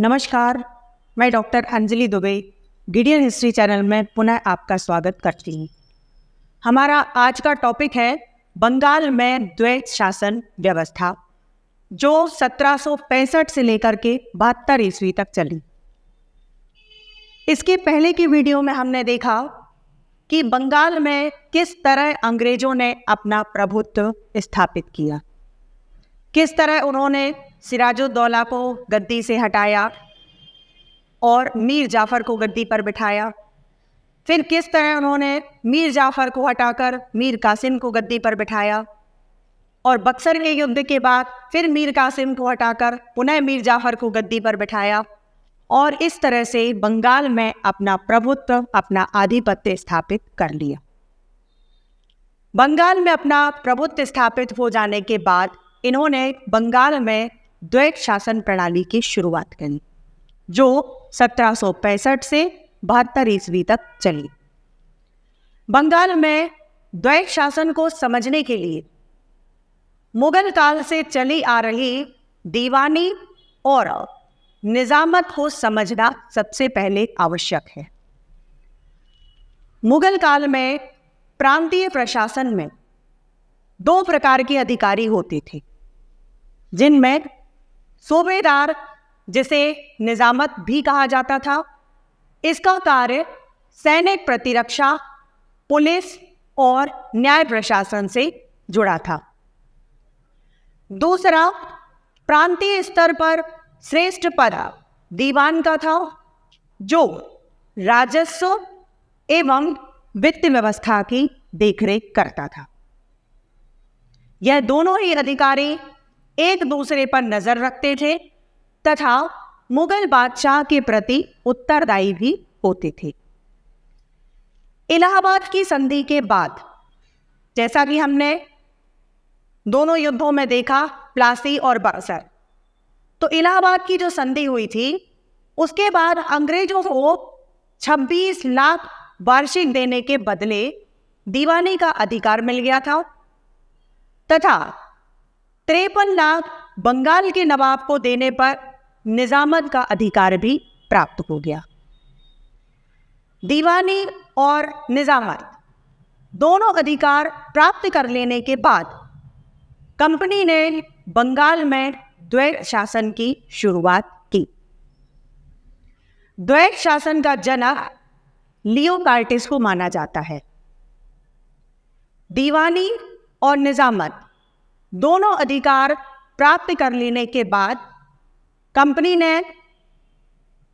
नमस्कार, मैं doctor Anjali Dubey Gideon history channel में पुनः आपका स्वागत करती हूँ। हमारा आज का टॉपिक है बंगाल में द्वैत शासन व्यवस्था, जो 1765 से लेकर के 72 ईस्वी तक चली। इसके पहले की वीडियो में हमने देखा कि बंगाल में किस तरह अंग्रेजों ने अपना प्रभुत्व स्थापित किया, किस तरह उन्होंने सिराजुद्दौला को गद्दी से हटाया और मीर जाफ़र को गद्दी पर बिठाया। फिर किस तरह उन्होंने मीर जाफ़र को हटाकर मीर कासिम को गद्दी पर बिठाया और बक्सर के युद्ध के बाद फिर मीर कासिम को हटाकर पुनः मीर जाफ़र को गद्दी पर बिठाया और इस तरह से बंगाल में अपना प्रभुत्व, अपना आधिपत्य स्थापित कर लिया। बंगाल में अपना प्रभुत्व स्थापित हो जाने के बाद इन्होंने बंगाल में द्वैत शासन प्रणाली की शुरुआत करी, जो 1765 से 72 ईस्वी तक चली। बंगाल में द्वैत शासन को समझने के लिए मुगल काल से चली आ रही दीवानी और निजामत को समझना सबसे पहले आवश्यक है। मुगल काल में प्रांतीय प्रशासन में 2 प्रकार के अधिकारी होते थे, जिनमें सूबेदार, जिसे निजामत भी कहा जाता था, इसका कार्य सैनिक प्रतिरक्षा, पुलिस और न्याय प्रशासन से जुड़ा था। दूसरा, प्रांतीय स्तर पर श्रेष्ठ पद दीवान का था, जो राजस्व एवं वित्त व्यवस्था की देखरेख करता था। यह दोनों ही अधिकारी एक दूसरे पर नजर रखते थे तथा मुगल बादशाह के प्रति उत्तरदायी भी होते थे। इलाहाबाद की संधि के बाद, जैसा कि हमने दोनों युद्धों में देखा, प्लासी और बक्सर, तो इलाहाबाद की जो संधि हुई थी उसके बाद अंग्रेजों को 26 लाख वार्षिक देने के बदले दीवानी का अधिकार मिल गया था तथा 53 लाख बंगाल के नवाब को देने पर निजामत का अधिकार भी प्राप्त हो गया। दीवानी और निजामत दोनों अधिकार प्राप्त कर लेने के बाद कंपनी ने बंगाल में द्वैत शासन की शुरुआत की। द्वैत शासन का जनक लियो कार्टिस को माना जाता है। दीवानी और निजामत दोनों अधिकार प्राप्त कर लेने के बाद कंपनी ने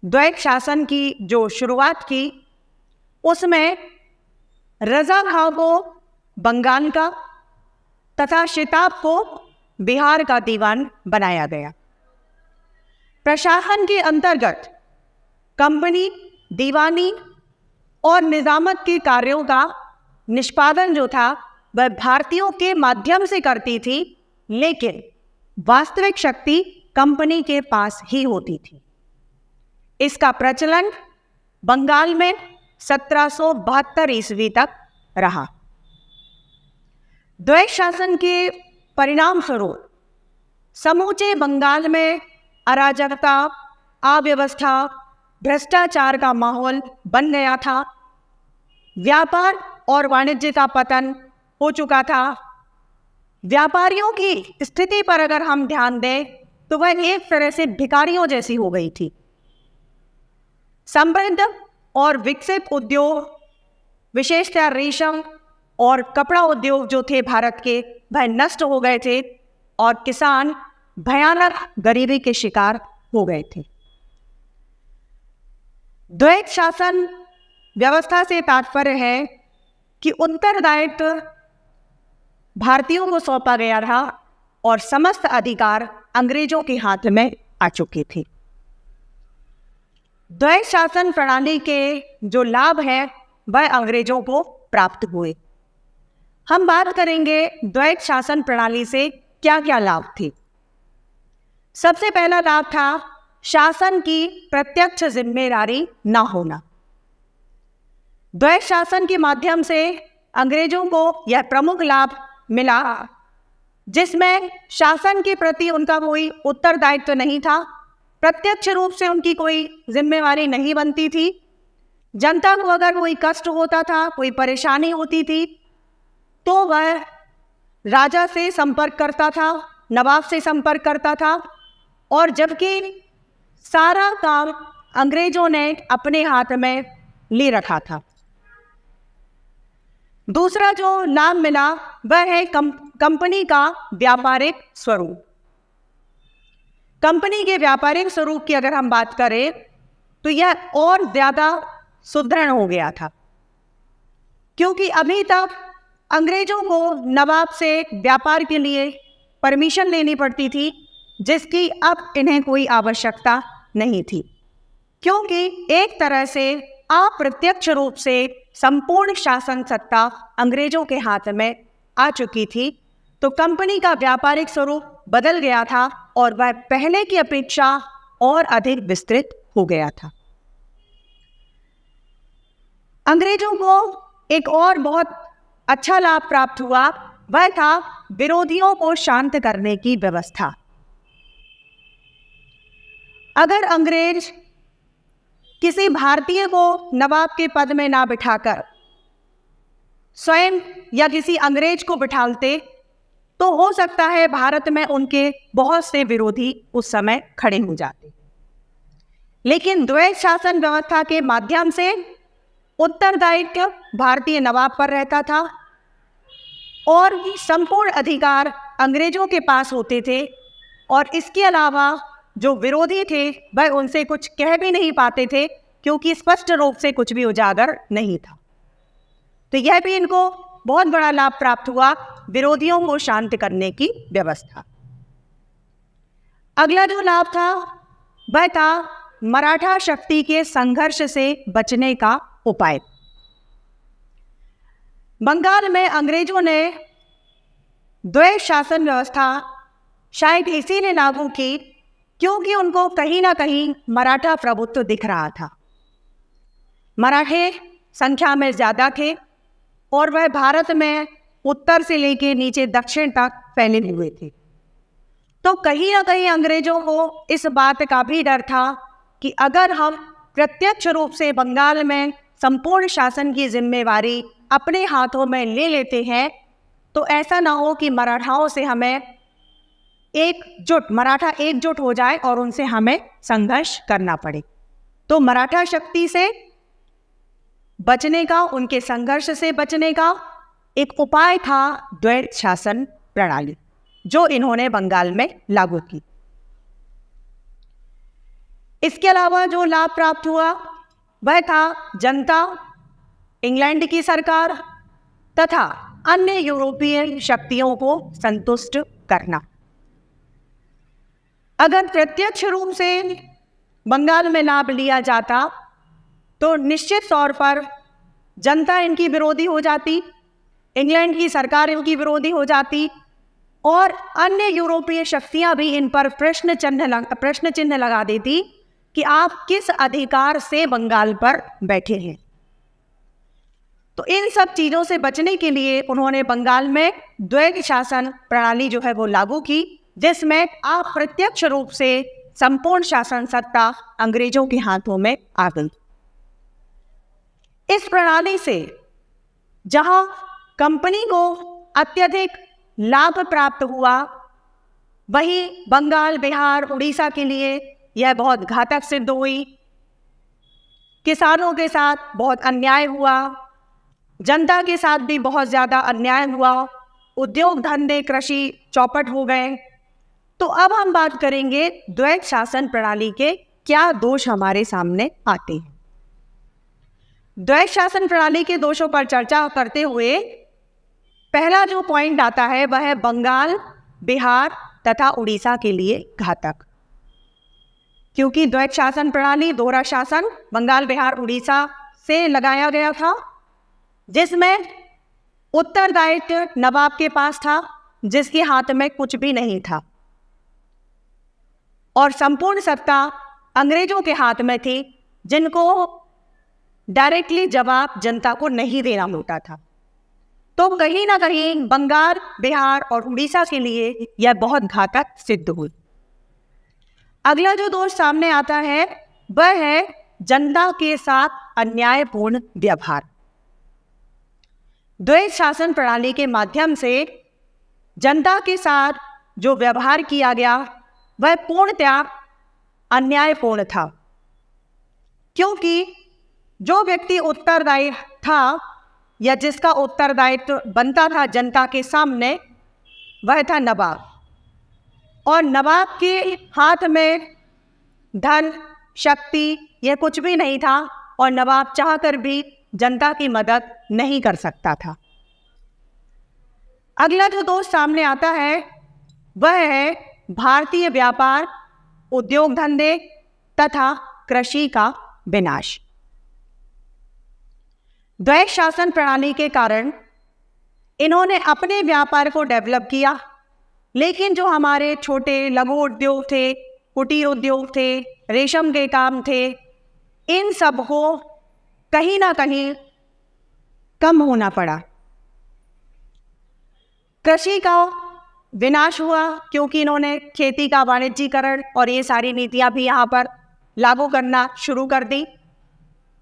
द्वैत शासन की जो शुरुआत की, उसमें रजा खां को बंगाल का तथा शिताब को बिहार का दीवान बनाया गया। प्रशासन के अंतर्गत कंपनी दीवानी और निजामत के कार्यों का निष्पादन जो था वह भारतीयों के माध्यम से करती थी, लेकिन वास्तविक शक्ति कंपनी के पास ही होती थी। इसका प्रचलन बंगाल में 1772 ईस्वी तक रहा। द्वैत शासन के परिणाम स्वरूप समूचे बंगाल में अराजकता, अव्यवस्था, भ्रष्टाचार का माहौल बन गया था। व्यापार और वाणिज्य का पतन हो चुका था। व्यापारियों की स्थिति पर अगर हम ध्यान दें तो वह एक तरह से भिखारियों जैसी हो गई थी। समृद्ध और विकसित उद्योग, विशेषतः रेशम और कपड़ा उद्योग जो थे भारत के, वह नष्ट हो गए थे और किसान भयानक गरीबी के शिकार हो गए थे। द्वैत शासन व्यवस्था से तात्पर्य है कि उत्तरदायित्व भारतीयों को सौंपा गया था और समस्त अधिकार अंग्रेजों के हाथ में आ चुके थे। द्वैत शासन प्रणाली के जो लाभ हैं वह अंग्रेजों को प्राप्त हुए। हम बात करेंगे द्वैत शासन प्रणाली से क्या क्या लाभ थे। सबसे पहला लाभ था शासन की प्रत्यक्ष जिम्मेदारी न होना। द्वैत शासन के माध्यम से अंग्रेजों को यह प्रमुख लाभ मिला, जिसमें शासन के प्रति उनका कोई उत्तरदायित्व नहीं था प्रत्यक्ष रूप से उनकी कोई जिम्मेवारी नहीं बनती थी। जनता को अगर कोई कष्ट होता था, कोई परेशानी होती थी, तो वह राजा से संपर्क करता था, नवाब से संपर्क करता था, और जबकि सारा काम अंग्रेजों ने अपने हाथ में ले रखा था। दूसरा जो लाभ मिला वह है कंपनी का व्यापारिक स्वरूप। कंपनी के व्यापारिक स्वरूप की अगर हम बात करें तो यह और ज़्यादा सुदृढ़ हो गया था, क्योंकि अभी तक अंग्रेजों को नवाब से व्यापार के लिए परमिशन लेनी पड़ती थी, जिसकी अब इन्हें कोई आवश्यकता नहीं थी, क्योंकि एक तरह से अप्रत्यक्ष रूप से संपूर्ण शासन सत्ता अंग्रेजों के हाथ में आ चुकी थी। तो कंपनी का व्यापारिक स्वरूप बदल गया था और वह पहले की अपेक्षा और अधिक विस्तृत हो गया था। अंग्रेजों को एक और बहुत अच्छा लाभ प्राप्त हुआ, वह था विरोधियों को शांत करने की व्यवस्था। अगर अंग्रेज किसी भारतीय को नवाब के पद में ना बिठाकर स्वयं या किसी अंग्रेज को बिठाते, तो हो सकता है भारत में उनके बहुत से विरोधी उस समय खड़े हो जाते। लेकिन द्वैत शासन व्यवस्था के माध्यम से उत्तरदायित्व भारतीय नवाब पर रहता था और संपूर्ण अधिकार अंग्रेजों के पास होते थे, और इसके अलावा जो विरोधी थे वह उनसे कुछ कह भी नहीं पाते थे, क्योंकि स्पष्ट रूप से कुछ भी उजागर नहीं था। तो यह भी इनको बहुत बड़ा लाभ प्राप्त हुआ, विरोधियों को शांत करने की व्यवस्था। अगला जो लाभ था वह था मराठा शक्ति के संघर्ष से बचने का उपाय। बंगाल में अंग्रेजों ने द्वैत शासन व्यवस्था शायद इसीलिए लागू की क्योंकि उनको कहीं ना कहीं मराठा प्रभुत्व दिख रहा था। मराठे संख्या में ज़्यादा थे और वह भारत में उत्तर से लेकर नीचे दक्षिण तक फैले हुए थे। तो कहीं ना कहीं अंग्रेजों को इस बात का भी डर था कि अगर हम प्रत्यक्ष रूप से बंगाल में संपूर्ण शासन की जिम्मेवारी अपने हाथों में ले लेते हैं, तो ऐसा ना हो कि मराठाओं से हमें मराठा एकजुट हो जाए और उनसे हमें संघर्ष करना पड़े। तो मराठा शक्ति से बचने का, उनके संघर्ष से बचने का एक उपाय था द्वैत शासन प्रणाली, जो इन्होंने बंगाल में लागू की। इसके अलावा जो लाभ प्राप्त हुआ वह था जनता, इंग्लैंड की सरकार तथा अन्य यूरोपीय शक्तियों को संतुष्ट करना। अगर प्रत्यक्ष रूप से बंगाल में लाभ लिया जाता तो निश्चित तौर पर जनता इनकी विरोधी हो जाती, इंग्लैंड की सरकार इनकी विरोधी हो जाती और अन्य यूरोपीय शक्तियां भी इन पर प्रश्न चिन्ह लगा देती कि आप किस अधिकार से बंगाल पर बैठे हैं। तो इन सब चीज़ों से बचने के लिए उन्होंने बंगाल में द्वैत शासन प्रणाली जो है वो लागू की, जिसमें अप्रत्यक्ष रूप से संपूर्ण शासन सत्ता अंग्रेजों के हाथों में आ गई। इस प्रणाली से जहां कंपनी को अत्यधिक लाभ प्राप्त हुआ, वहीं बंगाल, बिहार, उड़ीसा के लिए यह बहुत घातक सिद्ध हुई। किसानों के साथ बहुत अन्याय हुआ, जनता के साथ भी बहुत ज़्यादा अन्याय हुआ, उद्योग धंधे, कृषि चौपट हो गए। तो अब हम बात करेंगे द्वैत शासन प्रणाली के क्या दोष हमारे सामने आते हैं। द्वैत शासन प्रणाली के दोषों पर चर्चा करते हुए पहला जो पॉइंट आता है वह है बंगाल, बिहार तथा उड़ीसा के लिए घातक, क्योंकि द्वैत शासन प्रणाली, दोहरा शासन बंगाल, बिहार, उड़ीसा से लगाया गया था, जिसमें उत्तरदायित्व नवाब के पास था, जिसके हाथ में कुछ भी नहीं था, और संपूर्ण सत्ता अंग्रेजों के हाथ में थी, जिनको डायरेक्टली जवाब जनता को नहीं देना होता था। तो कहीं ना कहीं बंगाल, बिहार और उड़ीसा के लिए यह बहुत घातक सिद्ध हुई। अगला जो दोष सामने आता है वह है जनता के साथ अन्यायपूर्ण व्यवहार। द्वैत शासन प्रणाली के माध्यम से जनता के साथ जो व्यवहार किया गया वह पूर्णतया अन्यायपूर्ण था, क्योंकि जो व्यक्ति उत्तरदायी था या जिसका उत्तरदायित्व बनता था जनता के सामने वह था नवाब, और नवाब के हाथ में धन शक्ति यह कुछ भी नहीं था और नवाब चाहकर भी जनता की मदद नहीं कर सकता था। अगला जो दोष सामने आता है वह है भारतीय व्यापार, उद्योग धंधे तथा कृषि का विनाश। द्वैत शासन प्रणाली के कारण इन्होंने अपने व्यापार को डेवलप किया, लेकिन जो हमारे छोटे लघु उद्योग थे, कुटीर उद्योग थे, रेशम के काम थे, इन सब को कहीं ना कहीं कम होना पड़ा। कृषि का विनाश हुआ क्योंकि इन्होंने खेती का वाणिज्यीकरण और ये सारी नीतियां भी यहाँ पर लागू करना शुरू कर दी,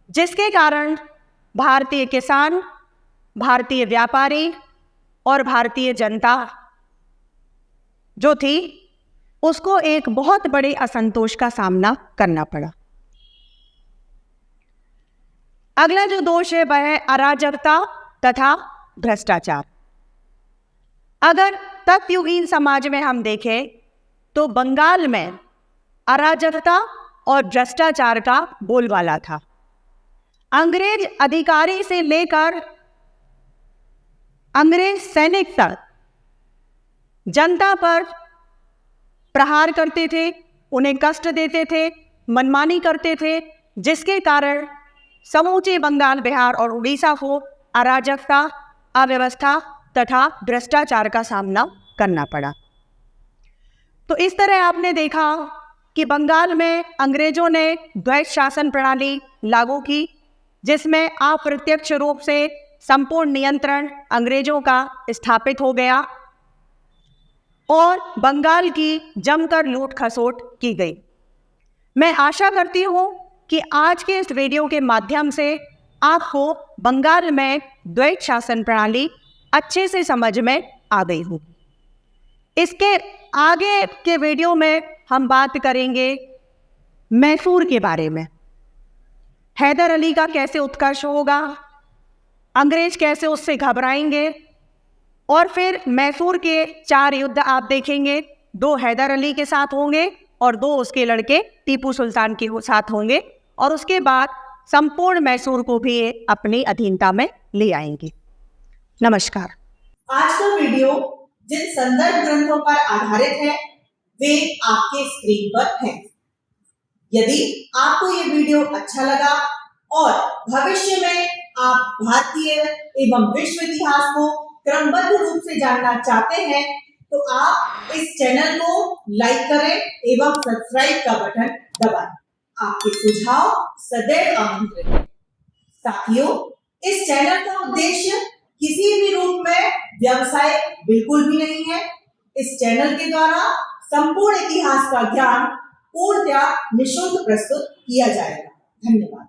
जिसके कारण भारतीय किसान, भारतीय व्यापारी और भारतीय जनता जो थी उसको एक बहुत बड़े असंतोष का सामना करना पड़ा। अगला जो दोष है वह है अराजकता तथा भ्रष्टाचार। अगर तथ्यहीन समाज में हम देखें तो बंगाल में अराजकता और भ्रष्टाचार का बोलबाला था। अंग्रेज अधिकारी से लेकर अंग्रेज सैनिक तक जनता पर प्रहार करते थे, उन्हें कष्ट देते थे, मनमानी करते थे, जिसके कारण समूचे बंगाल, बिहार और उड़ीसा को अराजकता, अव्यवस्था तथा भ्रष्टाचार का सामना करना पड़ा। तो इस तरह आपने देखा कि बंगाल में अंग्रेजों ने द्वैत शासन प्रणाली लागू की, जिसमें अप्रत्यक्ष रूप से संपूर्ण नियंत्रण अंग्रेजों का स्थापित हो गया और बंगाल की जमकर लूट खसोट की गई। मैं आशा करती हूँ कि आज के इस वीडियो के माध्यम से आपको बंगाल में द्वैत शासन प्रणाली अच्छे से समझ में आ गई हो। इसके आगे के वीडियो में हम बात करेंगे मैसूर के बारे में। हैदर अली का कैसे उत्कर्ष होगा, अंग्रेज कैसे उससे घबराएंगे, और फिर मैसूर के 4 युद्ध आप देखेंगे। 2 हैदर अली के साथ होंगे और 2 उसके लड़के टीपू सुल्तान के साथ होंगे, और उसके बाद संपूर्ण मैसूर को भी अपनी अधीनता में ले आएंगे। नमस्कार। आज का वीडियो जिन संदर्भ ग्रंथों पर आधारित है वे आपके स्क्रीन पर हैं। यदि आपको ये वीडियो अच्छा लगा और भविष्य में आप भारतीय एवं विश्व इतिहास को क्रमबद्ध रूप से जानना चाहते हैं तो आप इस चैनल को लाइक करें एवं सब्सक्राइब का बटन दबाएं। आपके सुझाव सदैव आमंत्रित हैं। साथियों, इस चैनल का उद्देश्य किसी भी रूप में व्यवसाय बिल्कुल भी नहीं है। इस चैनल के द्वारा संपूर्ण इतिहास का ज्ञान पूर्णतया निःशुल्क प्रस्तुत किया जाएगा। धन्यवाद।